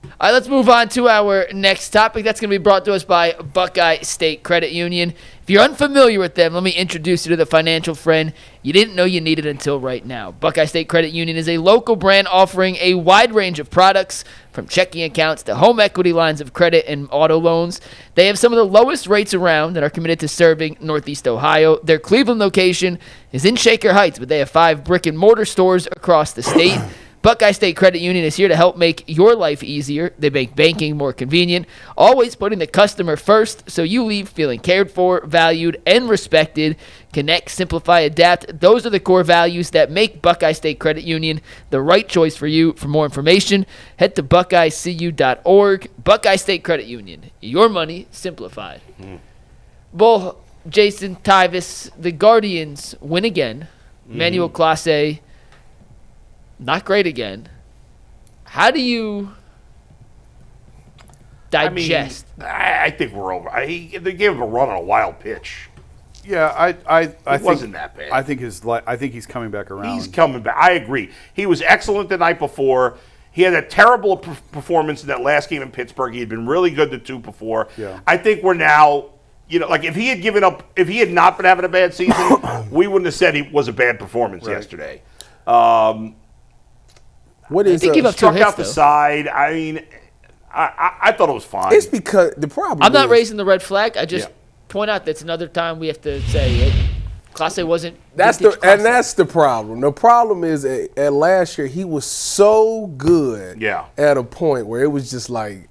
All right, let's move on to our next topic. That's going to be brought to us by Buckeye State Credit Union. If you're unfamiliar with them, let me introduce you to the financial friend you didn't know you needed until right now. Buckeye State Credit Union is a local brand offering a wide range of products, from checking accounts to home equity lines of credit and auto loans. They have some of the lowest rates around and are committed to serving Northeast Ohio. Their Cleveland location is in Shaker Heights, but they have 5 brick-and-mortar stores across the state. Buckeye State Credit Union is here to help make your life easier. They make banking more convenient, always putting the customer first, so you leave feeling cared for, valued, and respected. Connect, simplify, adapt. Those are the core values that make Buckeye State Credit Union the right choice for you. For more information, head to buckeyecu.org. Buckeye State Credit Union, your money simplified. Bull, Jason, Tyvis, the Guardians win again. Emmanuel Clase, not great again. How do you digest? I think we're over. They gave him a run on a wild pitch. Yeah, I think wasn't that bad. I think he's coming back around. He's coming back. I agree. He was excellent the night before. He had a terrible performance in that last game in Pittsburgh. He had been really good the 2 before. Yeah. I think we're now, like if he had not been having a bad season, we wouldn't have said he was a bad performance yesterday. What is struck out the side? I mean, I thought it was fine. It's because the problem. I'm not raising the red flag. I just point out that's another time we have to say Clase wasn't. That's the problem. The problem is at last year he was so good. At a point where it was just like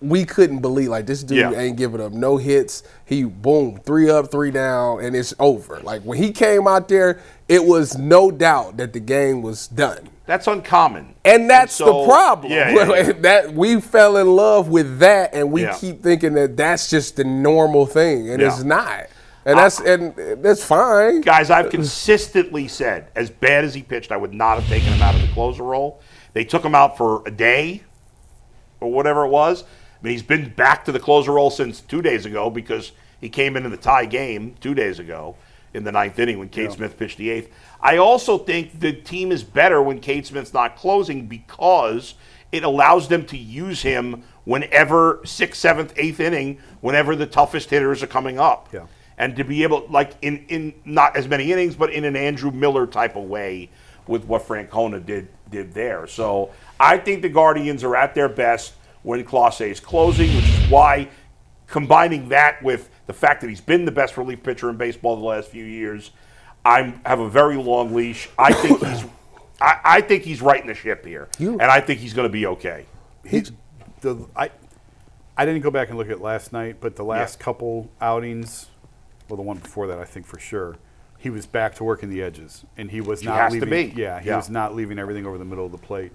we couldn't believe this dude ain't giving up no hits. He boom 3 up, 3 down, and it's over. Like when he came out there, it was no doubt that the game was done. That's uncommon. And that's the problem. Yeah. That we fell in love with that, and we keep thinking that that's just the normal thing, and it's not. And that's fine. Guys, I've consistently said, as bad as he pitched, I would not have taken him out of the closer role. They took him out for a day or whatever it was. I mean, he's been back to the closer role since 2 days ago because he came into the tie game 2 days ago in the 9th inning when Cade Smith pitched the 8th. I also think the team is better when Cade Smith's not closing because it allows them to use him whenever 6th, 7th, 8th inning, whenever the toughest hitters are coming up. Yeah. And to be able, in not as many innings, but in an Andrew Miller type of way with what Francona did there. So I think the Guardians are at their best when Clase is closing, which is why combining that with the fact that he's been the best relief pitcher in baseball the last few years, I have a very long leash. I think he's right in the ship here, and I think he's going to be okay. I didn't go back and look at last night, but the last couple outings, well, the one before that, I think for sure, he was back to working the edges, and he was not leaving. Has to be. Yeah, he was not leaving everything over the middle of the plate.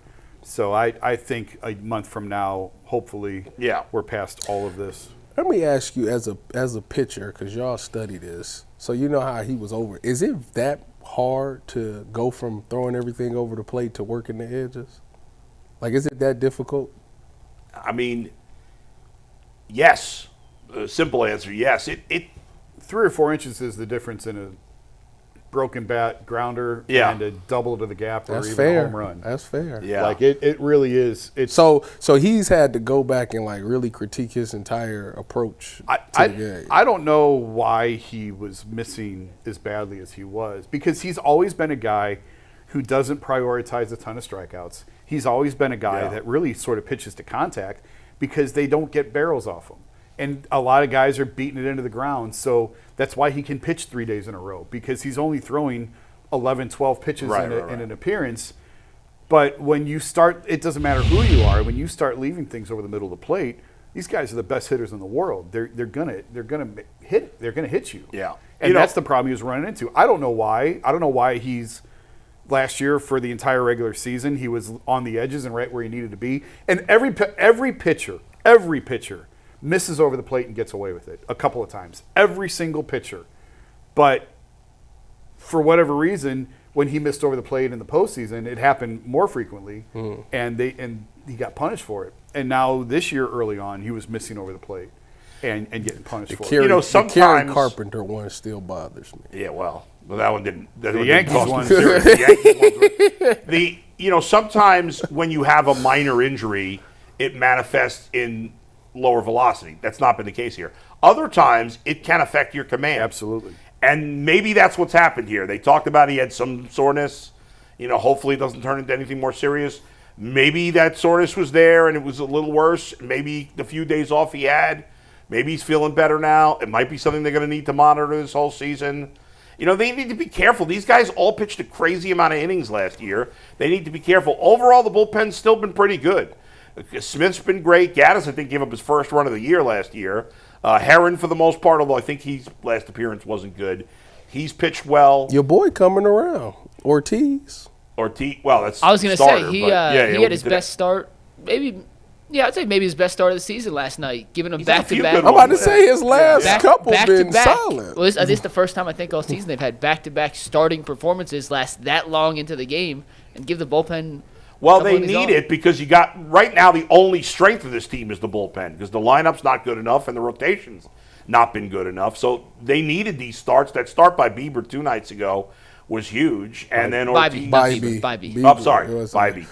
So I think a month from now, hopefully, we're past all of this. Let me ask you, as a pitcher, because y'all study this, so you know how he was over. Is it that hard to go from throwing everything over the plate to working the edges? Is it that difficult? I mean, yes. Simple answer, yes. It 3 or 4 inches is the difference in a broken bat grounder and a double to the gap or even a home run. That's fair. Yeah. It really is. So he's had to go back and really critique his entire approach to the game. I don't know why he was missing as badly as he was, because he's always been a guy who doesn't prioritize a ton of strikeouts. He's always been a guy that really sort of pitches to contact because they don't get barrels off him. And a lot of guys are beating it into the ground, so that's why he can pitch 3 days in a row, because he's only throwing 11, 12 pitches in an appearance. But when you start, it doesn't matter who you are, when you start leaving things over the middle of the plate, these guys are the best hitters in the world. They're gonna hit you. Yeah. And that's the problem he was running into. I don't know why. I don't know why he's last year for the entire regular season he was on the edges and right where he needed to be. And every pitcher misses over the plate and gets away with it a couple of times. Every single pitcher. But for whatever reason, when he missed over the plate in the postseason, it happened more frequently, and he got punished for it. And now this year, early on, he was missing over the plate and getting punished for it. Sometimes the Kerry Carpenter one still bothers me. Yeah, well, that one didn't. The Yankees one. Sometimes when you have a minor injury, it manifests in lower velocity. That's not been the case here. Other times, it can affect your command. Absolutely. And maybe that's what's happened here. They talked about he had some soreness. Hopefully it doesn't turn into anything more serious. Maybe that soreness was there and it was a little worse. Maybe the few days off he had. Maybe he's feeling better now. It might be something they're going to need to monitor this whole season. They need to be careful. These guys all pitched a crazy amount of innings last year. They need to be careful. Overall, the bullpen's still been pretty good. Smith's been great. Gaddis, I think, gave up his first run of the year last year. Heron, for the most part, although I think his last appearance wasn't good. He's pitched well. Your boy coming around, Ortiz. Well, that's I was going to say, he had his best start. I'd say maybe his best start of the season last night, giving him back-to-back. I'm about to say his last couple been solid. Well, this is the first time I think all season they've had back-to-back starting performances last that long into the game and give the bullpen. Well, they need it because you got right now the only strength of this team is the bullpen because the lineup's not good enough and the rotation's not been good enough. So they needed these starts. That start by Bieber 2 nights ago was huge, and then Ortiz. Bieber. I'm sorry, Bieber.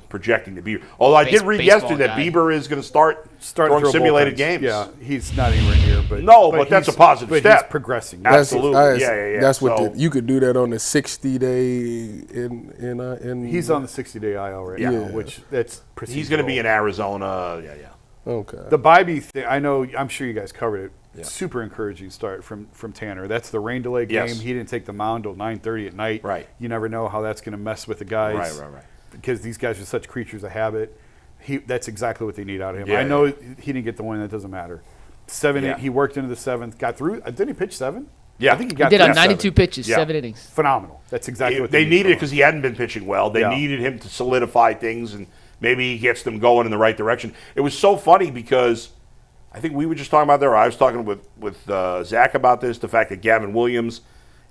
Projecting the Bieber. Although I did read yesterday that Bieber is going to start throwing simulated games. Yeah, he's not anywhere near, but that's a positive step. He's progressing. Absolutely. That's what you could do that on the 60-day in. He's on the 60-day IL right now, which that's procedural. He's going to be in Arizona. Okay. The Bibee thing, I'm sure you guys covered it. Yeah. Super encouraging start from Tanner. That's the rain delay game. Yes. He didn't take them on until 9:30 at night. Right. You never know how that's going to mess with the guys. Right. Because these guys are such creatures of habit. That's exactly what they need out of him. Yeah, I know he didn't get the win. That doesn't matter. 7, he worked into the 7th, got through. Didn't he pitch 7? Yeah. I think he got did through on 92 pitches, 7 innings. Phenomenal. That's exactly what they needed because he hadn't been pitching well. They needed him to solidify things, and maybe he gets them going in the right direction. It was so funny because I think we were just talking about there. I was talking with Zach about this, the fact that Gavin Williams,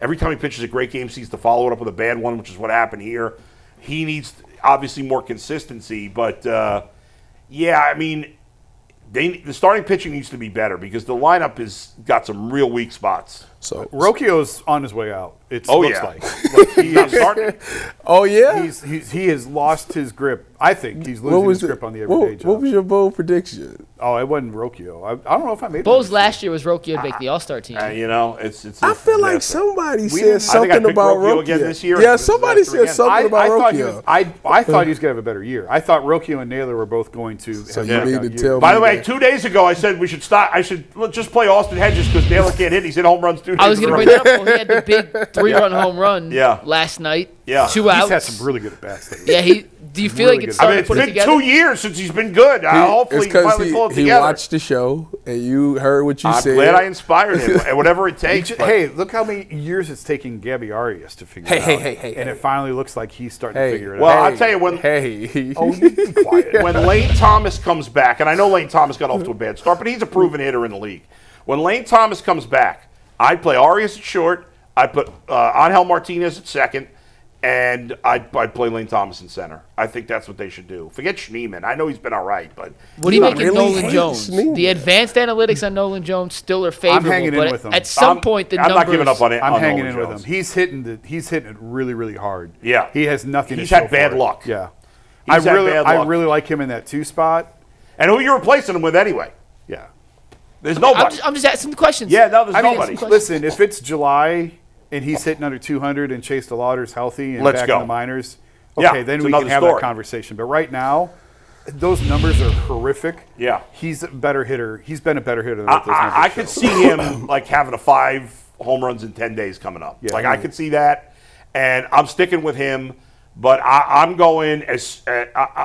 every time he pitches a great game, seems to follow it up with a bad one, which is what happened here. He needs obviously more consistency, but the starting pitching needs to be better because the lineup has got some real weak spots. So Rocchio's on his way out. It looks like he is starting. Oh yeah, he has lost his grip. I think he's losing his grip on the everyday job. What was your bold prediction? Oh, it wasn't Rocchio. I don't know if I made. Bowles last year was Rocchio to make the All-Star team. It's. I feel like somebody said something about Rocchio again this year. Yeah, somebody said something about Rocchio. I thought he was going to have a better year. I thought Rocchio and Naylor were both going to. So you need to tell me. By the way, 2 days ago I said we should stop. I should just play Austin Hedges because Naylor can't hit. He's hit home runs 2 days. I was going to bring that up. Well, he had the big 3-run home run last night. Yeah. 2 outs. He's had some really good at-bats lately. Yeah, do you feel like it's starting to put it together? It's been 2 years since he's been good. Hopefully he finally pull it together. He watched the show, and you heard what you said. I'm glad I inspired him, and whatever it takes. Hey, look how many years it's taking Gabby Arias to figure it out. Hey. And it finally looks like he's starting to figure it out. Well, I'll tell you when. Be quiet. When Lane Thomas comes back, and I know Lane Thomas got off to a bad start, but he's a proven hitter in the league. When Lane Thomas comes back, I'd play Arias at short. I'd put Angel Martinez at second, and I'd play Lane Thomas in center. I think that's what they should do. Forget Schneemann. I know he's been all right, but what do you make of Nolan Jones? The advanced analytics on Nolan Jones still are favorable. I'm hanging in with him. At some point, the numbers. I'm not giving up on it. I'm hanging in with him. He's hitting it really, really hard. Yeah, he has nothing. He's to show had bad for luck. Yeah, I really like him in that 2 spot. And who are you replacing him with anyway? Yeah, there's nobody. I'm just asking the questions. Yeah, no, there's nobody. Listen, if it's July and he's hitting under 200 and Chase DeLauder's healthy and back in the minors, then we can have that conversation. But right now, those numbers are horrific. Yeah. He's a better hitter. He's been a better hitter than what those numbers I could see him like having 5 home runs in 10 days coming up. Yeah, I could see that, and I'm sticking with him. But I'm going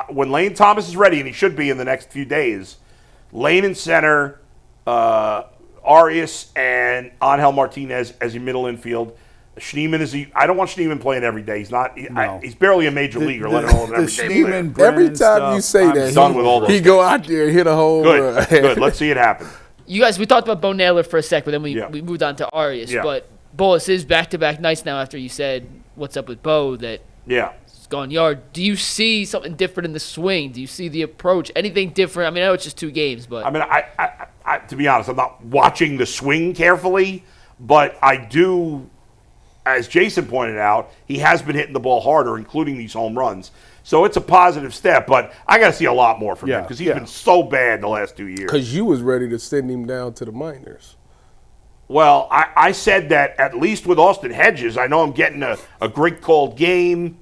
when Lane Thomas is ready, and he should be in the next few days. Lane in center, Arias and Angel Martinez as your middle infield. Schneemann I don't want Schneemann playing every day. He's not. He's barely a major leaguer, let alone an everyday player. Every time you say that, done with all those. He go out there and hit a home run. Good. Let's see it happen. You guys, we talked about Bo Naylor for a sec, but then we moved on to Arias. Yeah. But Bullis is back-to-back nights now after you said what's up with Bo that it's gone yard. Do you see something different in the swing? Do you see the approach? Anything different? I mean, I know it's just 2 games, but I mean, I to be honest, I'm not watching the swing carefully, but I do. As Jason pointed out, he has been hitting the ball harder, including these home runs. So it's a positive step, but I got to see a lot more from him because he's been so bad the last 2 years. Because you was ready to send him down to the minors. Well, I said that at least with Austin Hedges, I know I'm getting a great called game.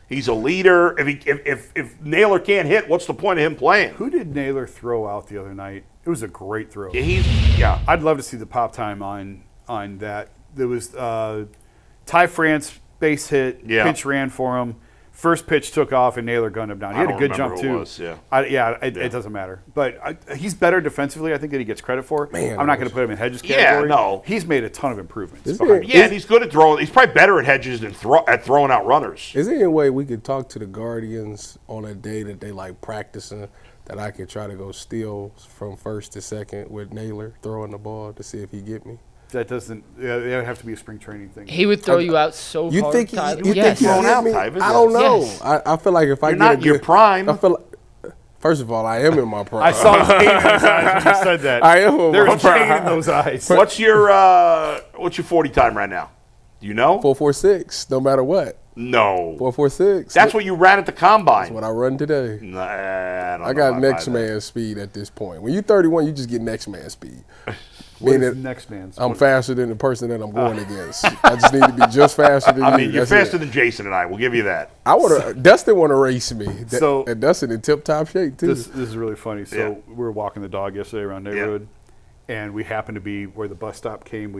He's a leader. If Naylor can't hit, what's the point of him playing? Who did Naylor throw out the other night? It was a great throw. Yeah, I'd love to see the pop time on that. There was Ty France base hit, pitch ran for him. First pitch took off and Naylor gunned him down. He had a good jump too. It doesn't matter. But he's better defensively, I think, that he gets credit for. I'm not going to put him in Hedges category. Yeah, no. He's made a ton of improvements. And he's good at throwing. He's probably better at Hedges than at throwing out runners. Is there any way we could talk to the Guardians on a day that they like practicing, that I could try to go steal from first to second with Naylor throwing the ball to see if he get me? That doesn't. It would have to be a spring training thing. He would throw you out so you hard. Think you think he's thrown out, me? Tyvus? I don't know. Yes. I feel like if I You're get not in your prime. I feel like, first of all, I am in my prime. I saw the pain in his eyes when you said that. I am in There's my prime. pain in those eyes. What's your 40 time right now? Do you know? 4.46, no matter what. No. 4.46. That's what you ran at the combine. That's what I run today. Nah, I got next man speed at this point. When you're 31, you just get next man speed. What is next man speed? I'm faster than the person that I'm going against. I just need to be just faster than you. I mean, you're That's faster than Jason and I. We'll give you that. Dustin want to race me. And Dustin in tip-top shape, too. This is really funny. So we were walking the dog yesterday around the neighborhood, and we happened to be where the bus stop came.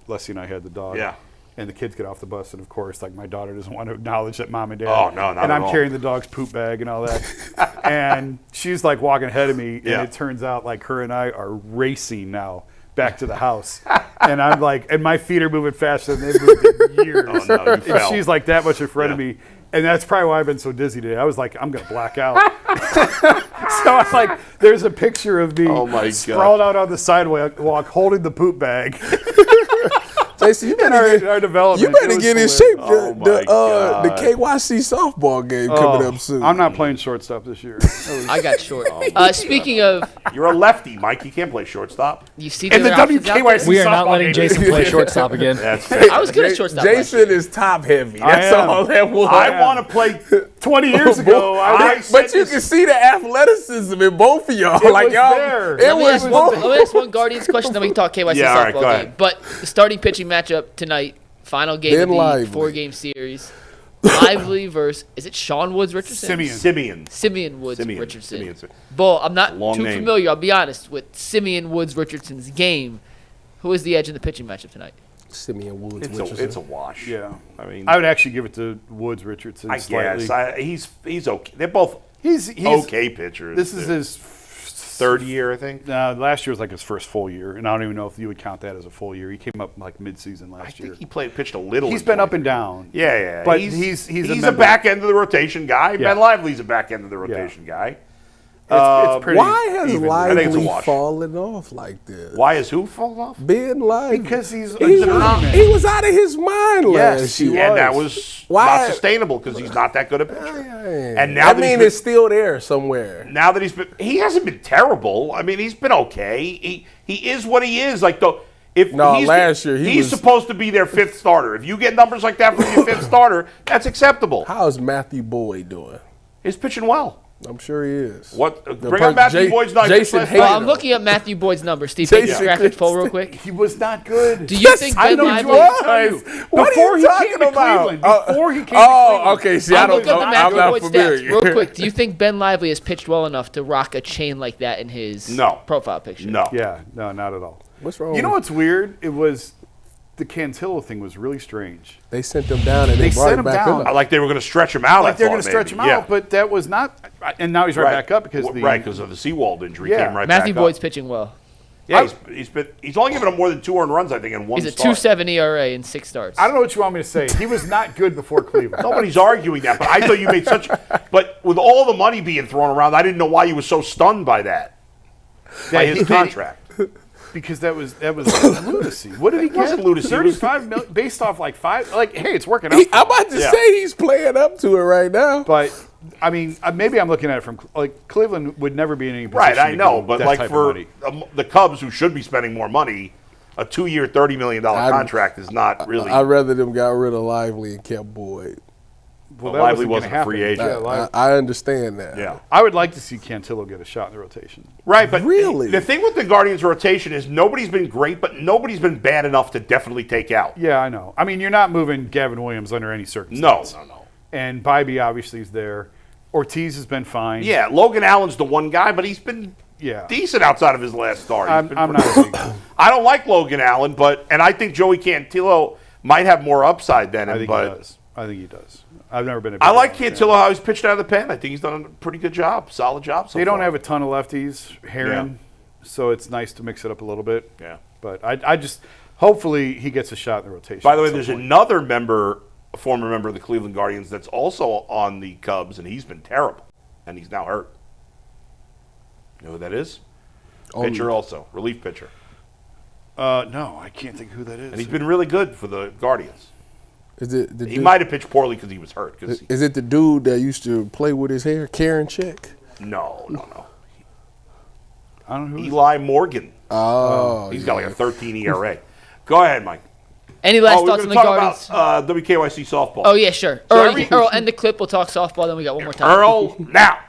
Leslie and I had the dog. Yeah. And the kids get off the bus, and of course, like my daughter doesn't want to acknowledge that mom and dad. Oh, no, not And at I'm all. carrying the dog's poop bag and all that. And she's like walking ahead of me, and it turns out like her and I are racing now back to the house. And I'm like, and my feet are moving faster than they've moved in years. Oh, no, you And fell. she's like that much in front of me. And that's probably why I've been so dizzy today. I was like, I'm going to black out. So I'm like, there's a picture of me sprawled out on the sidewalk holding the poop bag. Jason, you better our development. You better get in shape. The God. KYC softball game coming up soon. I'm not playing shortstop this year. I got short. Speaking of, You're a lefty, Mike. You can't play shortstop. you see And the other options out there? WKYC We are not softball letting game. Jason play shortstop again. That's fair. I was good at shortstop. last Jason year. is top heavy. That's am. all that was. I want to play. 20 years ago, But you can see the athleticism in both of y'all. It like was y'all, there. it Let me was ask both. let me ask one Guardians question, then we can talk KYC Yeah, all right, softball go ahead. game. But the starting pitching matchup tonight, final game Ben of the Lively. 4-game series. Lively versus, is it Sean Woods Richardson? Simeon Woods Richardson. Simeon. Bull, I'm not Long too name. familiar, I'll be honest, with Simeon Woods Richardson's game. Who is the edge in the pitching matchup tonight? Simeon Woods. It's a wash. Yeah. I mean, I would actually give it to Woods Richardson I slightly. guess he's okay. They're both He's okay pitchers. This is his third year, I think. last year was like his first full year, and I don't even know if you would count that as a full year. He came up like mid-season I last year. think he pitched a little. He's in been up and 23. down. Yeah. But he's he's a member. back end of the rotation guy. Yeah. Ben Lively's a back end of the rotation guy. It's pretty Why has even. I think it's a Lively wash. fallen off like this? Why is who falling off? Ben Lively. Because he's a he journeyman. he was out of his mind Yes, last he year. And that was Why- not sustainable because he's not that good a pitcher. And now I that mean, he's it's still there somewhere. now that he hasn't been terrible. I mean, he's been okay. He is what he is. Like last year he he's was- supposed to be their fifth starter. If you get numbers like that from your fifth starter, that's acceptable. How's Matthew Boyd doing? He's pitching well. I'm sure he is. What? Bring up Matthew Boyd's numbers. Jason last hated night. Well, I'm looking up Matthew Boyd's number. Steve, take Jason this graphic poll real quick. He was not good. Do you think Ben Lively? What Before are he you came talking to about? Cleveland. Before he came to Oh, Cleveland. okay. See, I I'm don't looking know. at the I'm Matthew not Boyd familiar. stats real quick. Do you think Ben Lively has pitched well enough to rock a chain like that in his profile picture? No. Yeah, no, not at all. What's wrong? You know what's weird? It was the Cantillo thing was really strange. They sent him down and They they brought sent him him back down. up. Like they were going to stretch him out. Like they're going going to stretch him out, but that was not. And now he's right back up because because of the Seawald injury Yeah. came right Matthew back Boyd's up. pitching well. Yeah, he's only given up more than 2 earned runs, I think, in one He's a start. 2.7 ERA in 6 starts. I don't know what you want me to say. He was not good before Cleveland. Nobody's arguing that, but I thought you made such. But with all the money being thrown around, I didn't know why you were so stunned by that. By his contract. Because that was lunacy. What did he get? wasn't lunacy. 35 million based off like 5. Like, hey, it's working out. I'm about to say he's playing up to it right now. But I mean, maybe I'm looking at it from like Cleveland would never be in any position. Right, I to know, give but that like type of for money. the Cubs, who should be spending more money, a 2-year, $30 million contract is not really. I'd rather them got rid of Lively and kept Boyd. Well, that Lively wasn't wasn't a free gonna happen. agent. Yeah, I understand that. Yeah. I would like to see Cantillo get a shot in the rotation. Right, but Really? the thing with the Guardians rotation is nobody's been great, but nobody's been bad enough to definitely take out. Yeah, I know. I mean, you're not moving Gavin Williams under any No, circumstance. no. And Bybee obviously is there. Ortiz has been fine. Yeah, Logan Allen's the one guy, but he's been decent outside of his last start. I'm not a big I don't like Logan Allen, and I think Joey Cantillo might have more upside than him. I think but he does. I think he does. I've never been a big I like Allen fan. Cantillo how he's pitched out of the pen. I think he's done a pretty good job, solid job. So They don't far. have a ton of lefties, Heron, so it's nice to mix it up a little bit. Yeah. But I just hopefully he gets a shot in the rotation. By the way, at some there's point. another former member of the Cleveland Guardians that's also on the Cubs, and he's been terrible, and he's now hurt. You know who that is? Pitcher also, relief pitcher. No, I can't think who that is. And he's been really good for the Guardians. Is it the He dude, might have pitched poorly because he was hurt. Is it the dude that used to play with his hair, Karen Check? No. I don't know who. Eli Morgan. Oh, He's got like a 13 ERA. Go ahead, Mike. Any last We're thoughts going on to the talk Guardians? about WKYC softball. Oh, yeah, sure. So Earl, end the clip. We'll talk softball, then we got one more time. Earl, now.